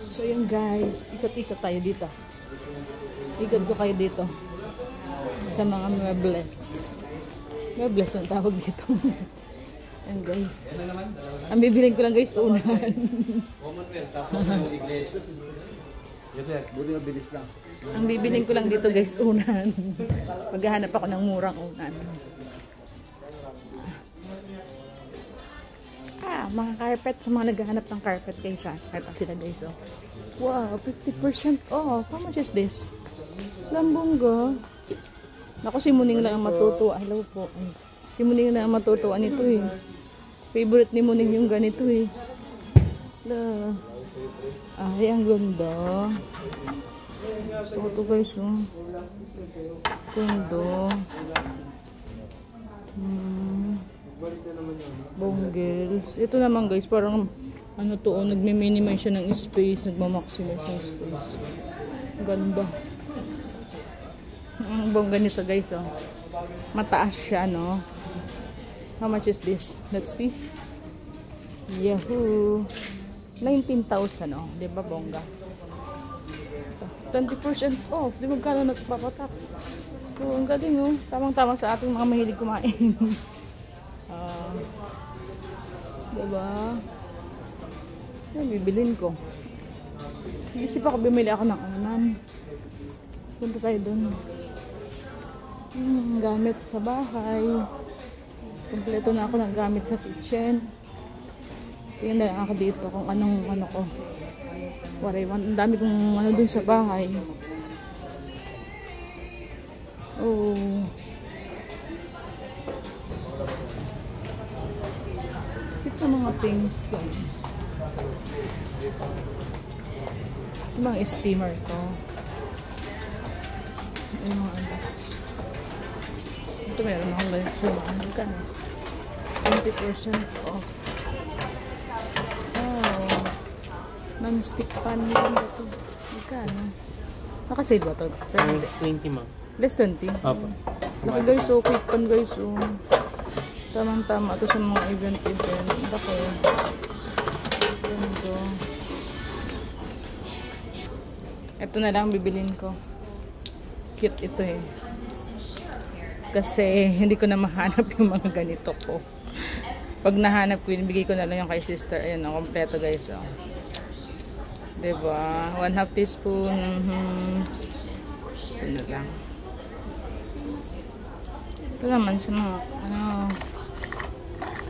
So yun guys, ikot-ikot tayo dito. Ikot ko kayo dito sa mga muebles. Muebles ang tawag dito. Ayan guys. Ang bibiling ko lang guys, unan. Ang bibiling ko lang dito guys, unan. Maghahanap ako ng murang unan. Mga carpet, sa mga naghahanap ng carpet guys, ito sila guys, oh. Wow, 50% off. How much is this? Lambongga. Naku, si Muning lang ang matutuwa. Hello po. Ay, si Muning lang ang matutuwa nito eh. Favorite ni Muning yung ganito eh. Ay, ang ganda. So, ito guys, oh. Ganda. Bonggels. Ito naman guys, parang ano to, oh, nagme-minimize siya ng space, nagma-maximize ng space. Ganda. Ang bongga nito guys, oh. Mataas siya, no? How much is this? Let's see. Yahoo! 19,000, oh. Diba bongga? 20% off. Di magkano nagpapatak. So, ang galing, oh. Tamang-tama sa ating mga mahilig kumain. Diba? Yan, bibilin ko. Isip ako, bumili ako ng unan. Punta tayo dun. Gamit sa bahay. Kompleto na ako ng gamit sa kitchen. Tingnan na ako dito kung anong ano ko. Ang dami kong ano dun sa bahay. Oh. Ito mga things guys. Ito mga steamer ko. Ay mga ano. Ito meron akong ganito sa mga ka na. 20% off. Oh. Non-stick pan lang ito. Magkano? Nakasale ba ito? 20 ma'am. Less 20? Opo. Laki guys, so quick pan guys. So. Tamang-tama ito sa mga event. Dako. Ganito. Ito na lang bibilin ko. Cute ito eh. Kasi hindi ko na mahanap yung mga ganito ko. Pag nahanap ko, ibigay ko na lang yung kay sister. Ayan, ang kompleto guys. Oh. Diba? 1/2 teaspoon. Ito na lang. Ito naman sa mga ano,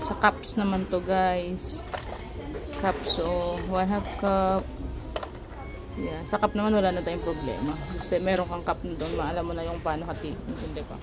sa cups naman to guys. Cups, so 1/2 cup. Yan. Sa cup naman wala na tayong problema. Basta meron kang cup na doon, maalam mo na yung paano hati. Hindi pa.